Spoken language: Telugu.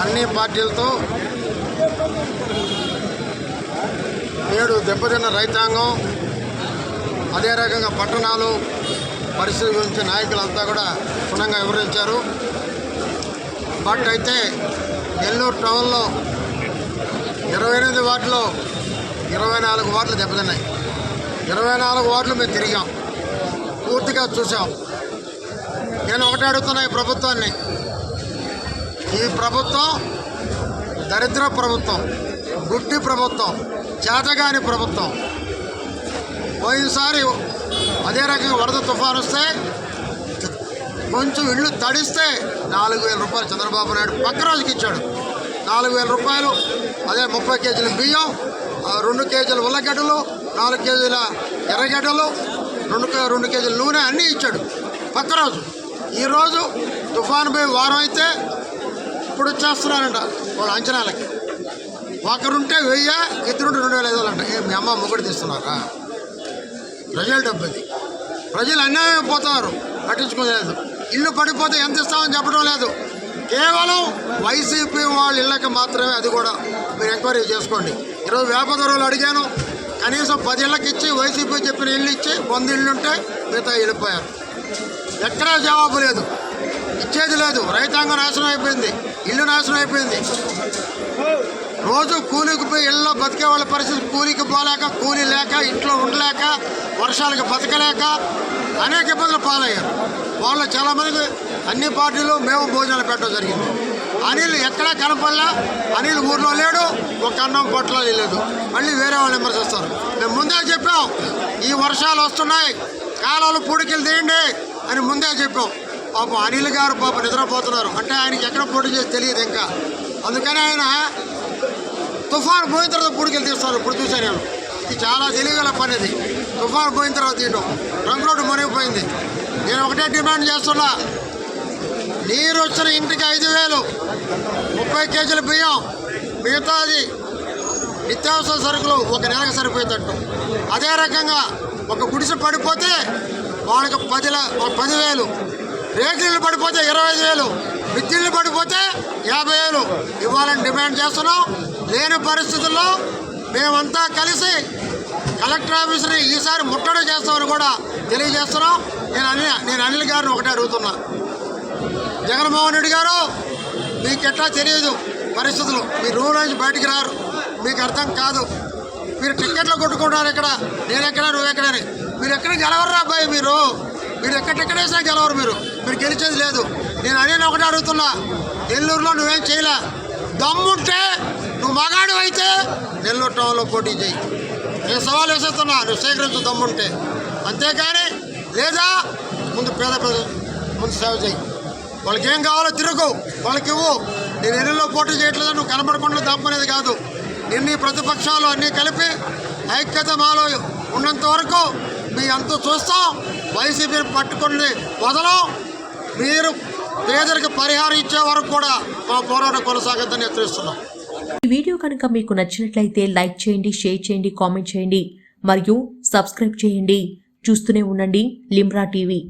అన్ని పార్టీలతో నేడు దెబ్బతిన్న రైతాంగం, అదే రకంగా పట్టణాలు పరిస్థితి గురించి నాయకులంతా కూడా క్షుణ్ణంగా వివరించారు. బట్ అయితే నెల్లూరు టౌన్లో 28 వార్డులో 24 వార్డులు దెబ్బతిన్నాయి. 24 వార్డులు మేము తిరిగాం, పూర్తిగా చూసాం. నేను ఒకటే అడుగుతున్నా ఈ ప్రభుత్వాన్ని, ఈ ప్రభుత్వం దరిద్ర ప్రభుత్వం, గుడ్డి ప్రభుత్వం, చేతగాని ప్రభుత్వం. పోయినసారి అదే రకంగా వరద తుఫాను వస్తే కొంచెం ఇళ్ళు తడిస్తే 4,000 రూపాయలు చంద్రబాబు నాయుడు పక్క రోజుకి ఇచ్చాడు. 4,000 రూపాయలు, అదే 30 కేజీల బియ్యం, 2 కేజీల ఉల్లగడ్డలు, 4 కేజీల ఎర్రగడ్డలు, 2 కేజీల నూనె అన్నీ ఇచ్చాడు పక్క రోజు. ఈరోజు తుఫాను పోయి వారం అయితే ఇప్పుడు వచ్చేస్తున్నారంట వాళ్ళ అంచనాలకి. ఒకరుంటే 1000, ఇద్దరుంటే 2,500 అంట. మీ అమ్మ ముగ్గురు తీస్తున్నారా? ప్రజల డబ్బుది. ప్రజలు అన్యాయం అయిపోతున్నారు, పట్టించుకోలేదు. ఇల్లు పడిపోతే ఎంత ఇస్తామని చెప్పడం లేదు. కేవలం వైసీపీ వాళ్ళ ఇళ్ళకి మాత్రమే, అది కూడా మీరు ఎంక్వైరీ చేసుకోండి. ఈరోజు వ్యాపారదారులు అడిగాను, కనీసం 10 ఇళ్ళకి ఇచ్చి వైసీపీ చెప్పిన ఇల్లు ఇచ్చి 100 ఇళ్ళు ఉంటే మిగతా వెళ్ళిపోయారు. ఎక్కడా జవాబు లేదు, ఇచ్చేది లేదు. రైతాంగం నాశనం అయిపోయింది, ఇల్లు నాశనం అయిపోయింది. రోజు కూలికి పోయి ఇళ్ళలో బతికే వాళ్ళ పరిస్థితి, కూలికి పోలేక, కూలి లేక, ఇంట్లో ఉండలేక, వర్షాలకు బతకలేక అనేక ఇబ్బందులు పాలయ్యారు. వాళ్ళు చాలామందికి అన్ని పార్టీలు మేము భోజనాలు పెట్టడం జరిగింది. అనిల్ ఎక్కడా కనపడలా, అనిల్ ఊర్లో లేడు, ఒక అన్నం పొట్టలో లేదు. మళ్ళీ వేరే వాళ్ళు విమర్శిస్తారు. మేము ముందే చెప్పాం, ఈ వర్షాలు వస్తున్నాయి, కాలాలు పూడికలు తీయండి అని ముందే చెప్పాం. పాపం అనిల్ గారు పాపం నిద్రపోతున్నారు, అంటే ఆయనకి ఎక్కడ పోటీ చేసి తెలియదు ఇంకా. అందుకని ఆయన తుఫాను పోయిన తర్వాత పూడికలు తీస్తారు. ఇప్పుడు చూశాను నేను, ఇది చాలా తెలియగల పని. ఇది తుఫాను పోయిన తర్వాత తీయడం, రంగు రోడ్డు మునిగిపోయింది. నేను ఒకటే డిమాండ్ చేస్తున్నా, నీరు వచ్చిన ఇంటికి 5,000, 30 కేజీల బియ్యం, మిగతాది నిత్యావసర సరుకులు ఒక నెలకు సరిపోయేటట్టు. అదే రకంగా ఒక గుడిసె పడిపోతే వాళ్ళకి 10,000, రేకులు పడిపోతే 25,000, మిత్తిళ్ళు పడిపోతే 50,000 ఇవ్వాలని డిమాండ్ చేస్తున్నాం. లేని పరిస్థితుల్లో మేమంతా కలిసి కలెక్టర్ ఆఫీస్ని ఈసారి ముట్టడి చేస్తామని కూడా తెలియజేస్తున్నాం. నేను అనిల్ గారిని ఒకటే అడుగుతున్నా, జగన్మోహన్ రెడ్డి గారు మీకు ఎట్లా తెలియదు పరిస్థితులు, మీరు రూమ్ నుంచి బయటికి రారు, మీకు అర్థం కాదు. మీరు టిక్కెట్లు కొట్టుకుంటారు ఇక్కడ, నేను ఎక్కడ నువ్వు ఎక్కడని. మీరు ఎక్కడ గెలవరు అబ్బాయి, మీరు ఎక్కడెక్కడేసినా గెలవరు. మీరు గెలిచేది లేదు. నేను అనిల్ ఒకటే అడుగుతున్నా, నెల్లూరులో నువ్వేం చేయలే, దమ్ముంటే నువ్వు మగాడు అయితే నెల్లూరు టౌన్లో పోటీ చేయి. నేను సవాల్ వేసేస్తున్నా, నువ్వు సేకరించు దమ్ముంటే. అంతేకాని లేదా ముందు పేద ప్రజలు ముందు సేవ చేయి. వాళ్ళకి ఏం కావాలో తిరుగు, వాళ్ళకి ఇవ్వు. నేను ఎన్నిలో పోటీ చేయట్లేదు, నువ్వు కనబడకుండా దాక్కునేది కాదు. ఎన్ని ప్రతిపక్షాలు అన్నీ కలిపి ఐక్యత మాలో ఉన్నంత వరకు మీ అంతా చూస్తాం. వైసీపీని పట్టుకుని వదలం. మీరు పేదరికి పరిహారం ఇచ్చే వరకు కూడా మా పోరాటం కొనసాగద్దని హెచ్చరిస్తున్నాం. ఈ వీడియో కనుక మీకు నచ్చినట్లయితే లైక్ చేయండి, షేర్ చేయండి, కామెంట్ చేయండి మరియు సబ్స్క్రైబ్ చేయండి. చూస్తూనే ఉండండి లిమ్రా టీవీ.